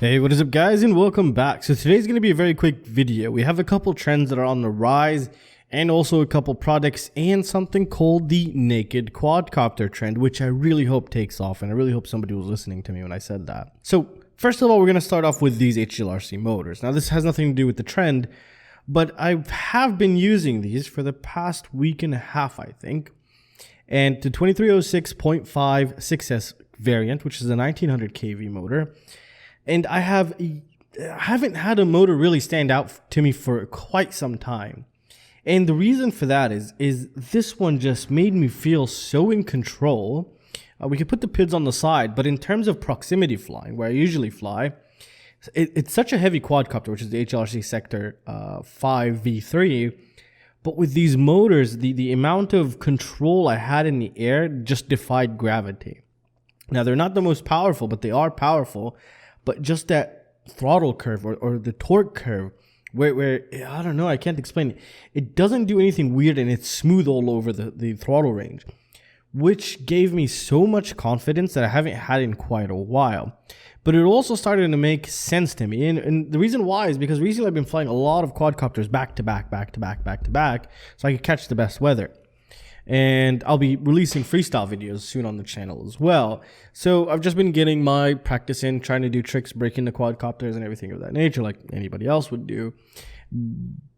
Hey, what is up guys, and welcome back. So today's going to be a very quick video. We have a couple trends that are on the rise and also a couple products and something called the naked quadcopter trend, which I really hope takes off, and I really hope somebody was listening to me when I said that. So first of all, we're going to start off with these HGLRC motors. Now this has nothing to do with the trend, but I have been using these for the past week and a half, I think. And the 2306.5 6S variant, which is a 1900 kV motor. And I haven't had a motor really stand out to me for quite some time. And the reason for that is this one just made me feel so in control. We could put the PIDs on the side, but in terms of proximity flying, where I usually fly, it's such a heavy quadcopter, which is the HGLRC Sector 5V3. But with these motors, the amount of control I had in the air just defied gravity. Now, they're not the most powerful, but they are powerful. But just that throttle curve or the torque curve where I don't know, I can't explain it. It doesn't do anything weird and it's smooth all over the throttle range, which gave me so much confidence that I haven't had in quite a while. But it also started to make sense to me. And the reason why is because recently I've been flying a lot of quadcopters back to back, so I could catch the best weather. And I'll be releasing freestyle videos soon on the channel as well. So I've just been getting my practice in, trying to do tricks, breaking the quadcopters and everything of that nature like anybody else would do.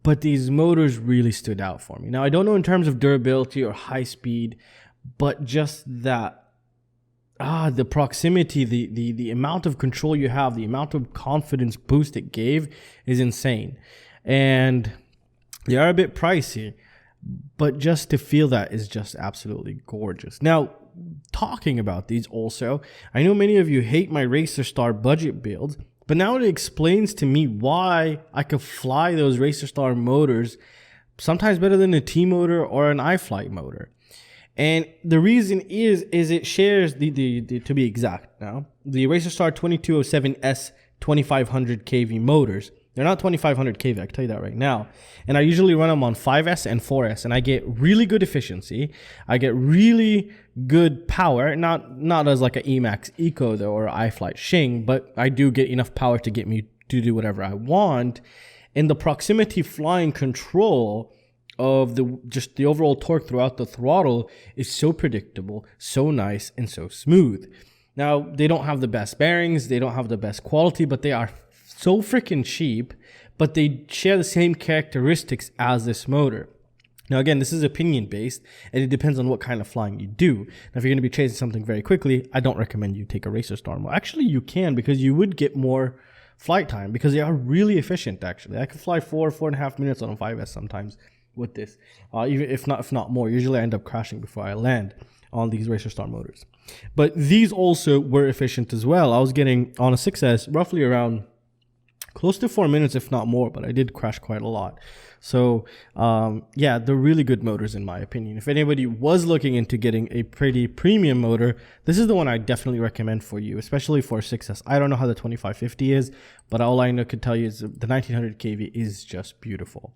But these motors really stood out for me. Now, I don't know in terms of durability or high speed, but just that, the proximity, the amount of control you have, the amount of confidence boost it gave is insane. And they are a bit pricey. But just to feel that is just absolutely gorgeous. Now, talking about these also, I know many of you hate my Racer Star budget builds, but now it explains to me why I could fly those Racer Star motors sometimes better than a T motor or an iFlight motor. And the reason is it shares the to be exact now, the Racer Star 2207S 2500 kV motors. They're not 2500 kV, I can tell you that right now. And I usually run them on 5S and 4S, and I get really good efficiency. I get really good power, not as like an Emax Eco though, or iFlight Shing, but I do get enough power to get me to do whatever I want. And the proximity flying control of just the overall torque throughout the throttle is so predictable, so nice, and so smooth. Now, they don't have the best bearings, they don't have the best quality, but they are so freaking cheap, but they share the same characteristics as this motor. Now again, this is opinion based and it depends on what kind of flying you do. Now if you're going to be chasing something very quickly, I don't recommend you take a Racer Star mode. Actually, you can, because you would get more flight time because they are really efficient actually. I can fly 4.5 minutes on a 5S sometimes with this, even if not more. Usually I end up crashing before I land on these Racer Star motors. But these also were efficient as well. I was getting on a 6S roughly around close to 4 minutes, if not more, but I did crash quite a lot. So yeah, they're really good motors in my opinion. If anybody was looking into getting a pretty premium motor, this is the one I definitely recommend for you, especially for 6S. I don't know how the 2550 is, but all I could tell you is the 1900 kV is just beautiful.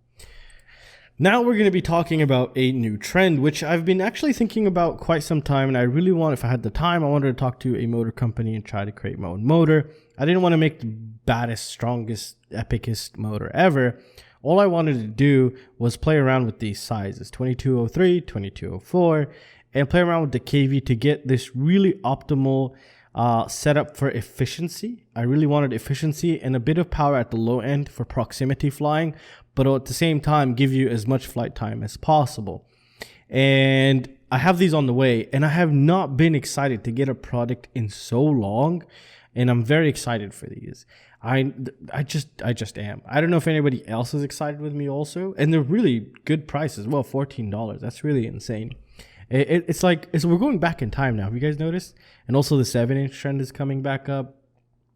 Now we're going to be talking about a new trend, which I've been actually thinking about quite some time, and I really want, if I had the time, I wanted to talk to a motor company and try to create my own motor. I didn't want to make the baddest, strongest, epicest motor ever. All I wanted to do was play around with these sizes, 2203, 2204, and play around with the kV to get this really optimal setup for efficiency. I really wanted efficiency and a bit of power at the low end for proximity flying, but at the same time give you as much flight time as possible. And I have these on the way, and I have not been excited to get a product in so long, and I'm very excited for these. I just am. I don't know if anybody else is excited with me also, and they're really good prices. Well, $14. That's really insane. It's like we're going back in time now. Have you guys noticed? And also the 7-inch trend is coming back up,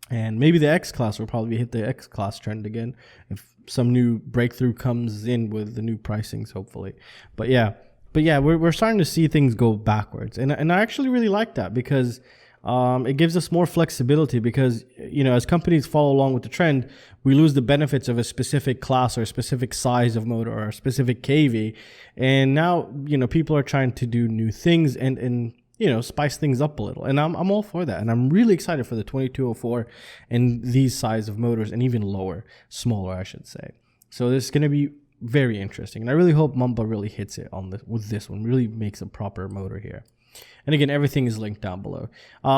and maybe the X class will probably hit the X class trend again if some new breakthrough comes in with the new pricings, hopefully. But yeah, we're starting to see things go backwards, and I actually really like that because it gives us more flexibility, because, you know, as companies follow along with the trend, we lose the benefits of a specific class or a specific size of motor or a specific kV. And now, you know, people are trying to do new things, and you know, spice things up a little. And I'm all for that. And I'm really excited for the 2204 and these size of motors, and even lower, smaller, I should say. So this is going to be very interesting. And I really hope Mamba really hits it on this, with this one, really makes a proper motor here. And again, everything is linked down below.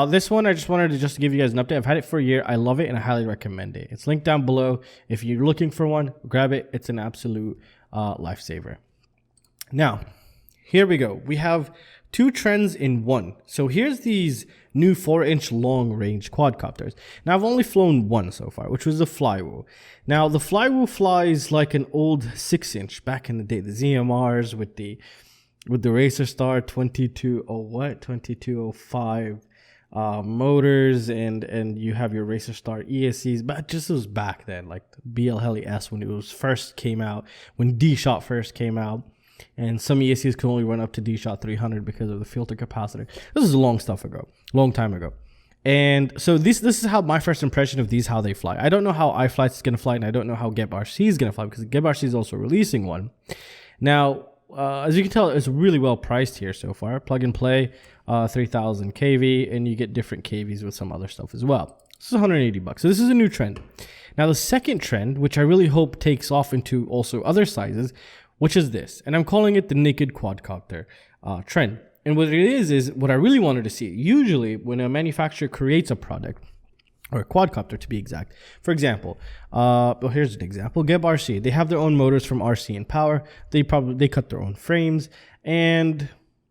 This one, I just wanted to give you guys an update. I've had it for a year. I love it, and I highly recommend it. It's linked down below. If you're looking for one, grab it. It's an absolute lifesaver. Now, here we go. We have two trends in one. So here's these new 4-inch long-range quadcopters. Now, I've only flown one so far, which was the Flywheel. Now, the Flywheel flies like an old 6-inch back in the day, the ZMRs with the Racer Star 2205 motors, and you have your Racer Star ESCs, but just was back then, like the BL Heli S when it was first came out, when D-Shot first came out, and some ESCs could only run up to D-Shot 300 because of the filter capacitor. This is a long time ago. And so this is how my first impression of these, how they fly. I don't know how iFlight is going to fly, and I don't know how GETFPV is going to fly, because GETFPV is also releasing one. Now, as you can tell, it's really well priced here so far. Plug and play, 3000 kV, and you get different kVs with some other stuff as well. This is 180 bucks. So this is a new trend. Now, the second trend, which I really hope takes off into also other sizes, which is this, and I'm calling it the naked quadcopter trend. And what it is what I really wanted to see. Usually, when a manufacturer creates a product, or a quadcopter to be exact. For example, well, here's an example. GETFPV, they have their own motors from RC and Power. They cut their own frames, and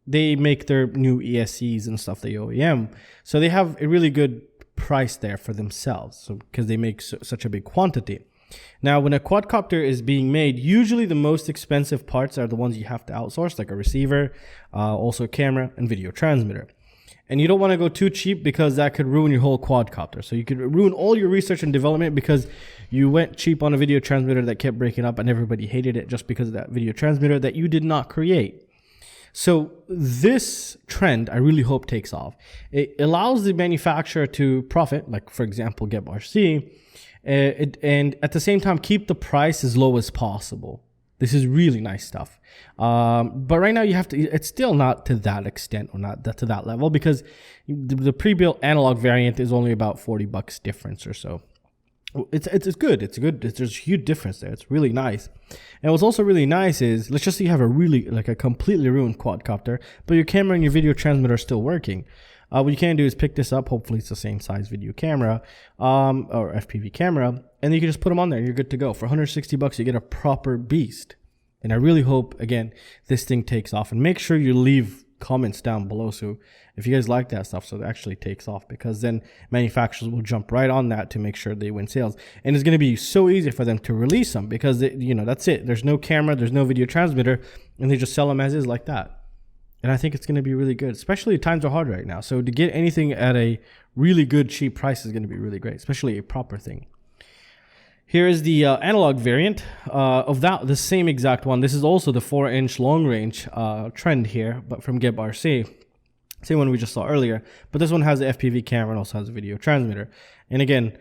they make their new ESCs and stuff, the OEM. So they have a really good price there for themselves, so because they make such a big quantity. Now, when a quadcopter is being made, usually the most expensive parts are the ones you have to outsource, like a receiver, also a camera, and video transmitter. And you don't want to go too cheap, because that could ruin your whole quadcopter. So you could ruin all your research and development because you went cheap on a video transmitter that kept breaking up and everybody hated it just because of that video transmitter that you did not create. So this trend, I really hope, takes off. It allows the manufacturer to profit, like for example, GETFPV, and at the same time keep the price as low as possible. This is really nice stuff. But right now it's still not to that extent, or not to that level, because the pre-built analog variant is only about 40 bucks difference or so. It's good. There's a huge difference there. It's really nice. And what's also really nice is, let's just say you have a completely ruined quadcopter, but your camera and your video transmitter are still working. What you can do is pick this up. Hopefully it's the same size video camera, or FPV camera, and you can just put them on there and you're good to go. For 160 bucks, you get a proper beast. And I really hope, again, this thing takes off. And make sure you leave comments down below, so if you guys like that stuff, so it actually takes off, because then manufacturers will jump right on that to make sure they win sales. And it's going to be so easy for them to release them, because that's it. There's no camera, there's no video transmitter, and they just sell them as is like that. And I think it's going to be really good, especially times are hard right now. So to get anything at a really good, cheap price is going to be really great, especially a proper thing. Here is the analog variant of the same exact one. This is also the 4-inch long range trend here, but from GETFPV. Same one we just saw earlier, but this one has the FPV camera and also has a video transmitter. And again,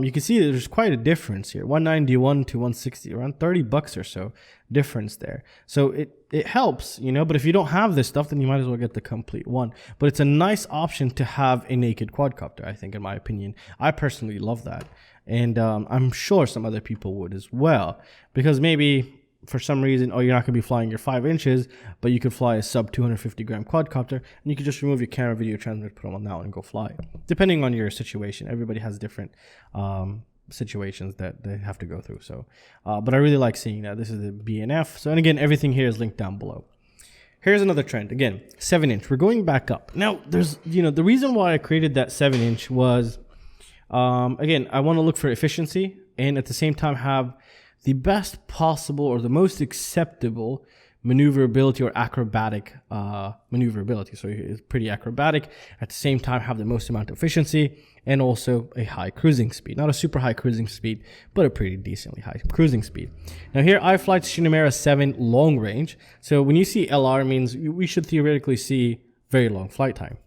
you can see that there's quite a difference here. 191 to 160, around 30 bucks or so difference there. So it helps, but if you don't have this stuff, then you might as well get the complete one. But it's a nice option to have a naked quadcopter, I think, in my opinion. I personally love that. And I'm sure some other people would as well, because maybe for some reason, you're not going to be flying your 5 inches, but you could fly a sub 250 gram quadcopter, and you could just remove your camera, video transmitter, put them on that one, and go fly. Depending on your situation, everybody has different situations that they have to go through. So, but I really like seeing that. This is the BNF. So, and again, everything here is linked down below. Here's another trend. Again, 7-inch. We're going back up. Now, there's, the reason why I created that 7-inch was, again, I want to look for efficiency and at the same time have the best possible or the most acceptable maneuverability or acrobatic maneuverability. So it's pretty acrobatic, at the same time have the most amount of efficiency and also a high cruising speed. Not a super high cruising speed, but a pretty decently high cruising speed. Now here, iFlight's Shinemera 7 long range. So when you see LR, means we should theoretically see very long flight time.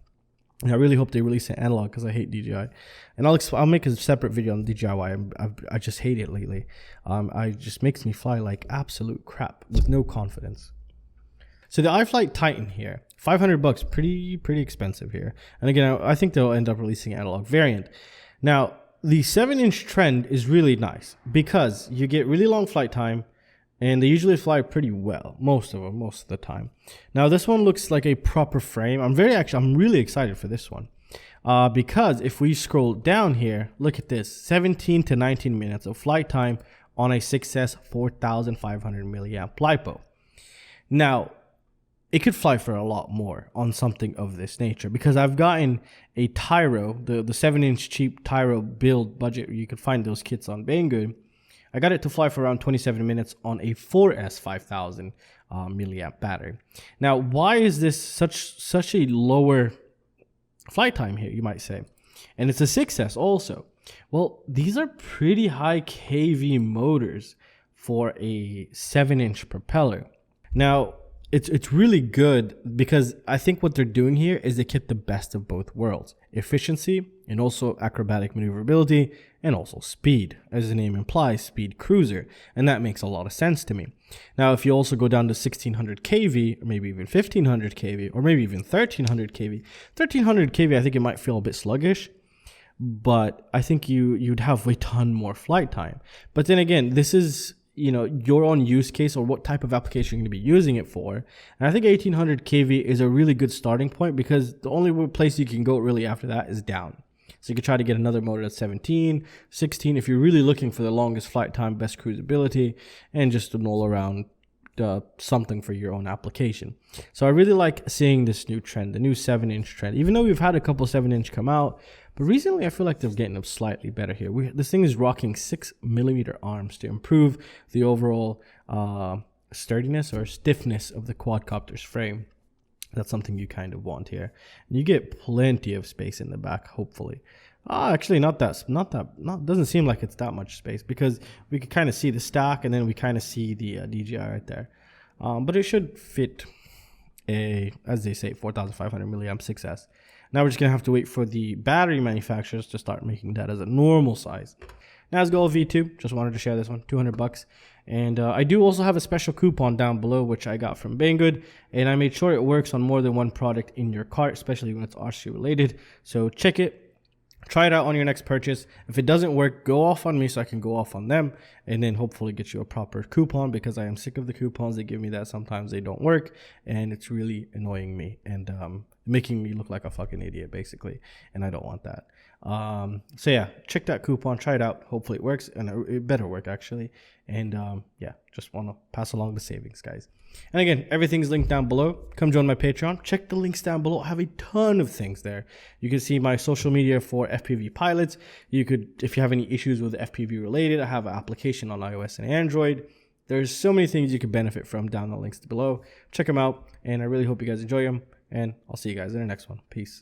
And I really hope they release an analog, because I hate DJI. And I'll make a separate video on DJI. I just hate it lately. It just makes me fly like absolute crap with no confidence. So the iFlight Titan here. $500, pretty expensive here. And again, I think they'll end up releasing an analog variant. Now, the 7-inch trend is really nice because you get really long flight time, and they usually fly pretty well, most of the time. Now, this one looks like a proper frame. I'm really excited for this one. Because if we scroll down here, look at this, 17 to 19 minutes of flight time on a 6S 4500 milliamp LiPo. Now, it could fly for a lot more on something of this nature, because I've gotten a Tyro, the 7-inch cheap Tyro build budget. You could find those kits on Banggood. I got it to fly for around 27 minutes on a 4S 5000 milliamp battery. Now, why is this such a lower flight time here, you might say? And it's a 6S also. Well, these are pretty high kV motors for a 7-inch propeller. Now, it's really good because I think what they're doing here is they get the best of both worlds: efficiency and also acrobatic maneuverability, and also speed, as the name implies, speed cruiser, and that makes a lot of sense to me. Now, if you also go down to 1600 kV, or maybe even 1500 kV, or maybe even 1300 kV, I think it might feel a bit sluggish, but I think you'd have a ton more flight time. But then again, this is, you know, your own use case or what type of application you're going to be using it for. And I think 1800 kV is a really good starting point, because the only place you can go really after that is down. So you could try to get another motor at 17, 16 if you're really looking for the longest flight time, best cruisability, and just an all-around something for your own application. So I really like seeing this new trend, the new 7-inch trend, even though we've had a couple 7-inch come out. But recently, I feel like they're getting them slightly better here. This thing is rocking 6mm arms to improve the overall sturdiness or stiffness of the quadcopter's frame. That's something you kind of want here. And you get plenty of space in the back, hopefully. Actually, doesn't seem like it's that much space, because we could kind of see the stack, and then we kind of see the DJI right there. But it should fit a, as they say, 4500 milliamp 6S. Now we're just going to have to wait for the battery manufacturers to start making that as a normal size. Nazgul V2, just wanted to share this one, $200. And I do also have a special coupon down below, which I got from Banggood, and I made sure it works on more than one product in your cart, especially when it's RC related. So check it, try it out on your next purchase. If it doesn't work, go off on me so I can go off on them, and then hopefully get you a proper coupon, because I am sick of the coupons they give me that sometimes they don't work, and it's really annoying me and making me look like a fucking idiot, basically, and I don't want that. So yeah, check that coupon, try it out. Hopefully it works, and it better work actually. And yeah, just want to pass along the savings, guys. And again, everything's linked down below. Come join my Patreon. Check the links down below. I have a ton of things there. You can see my social media for FPV pilots. You could, if you have any issues with FPV related, I have an application on iOS and Android. There's so many things you could benefit from down the links below. Check them out, and I really hope you guys enjoy them. And I'll see you guys in the next one. Peace.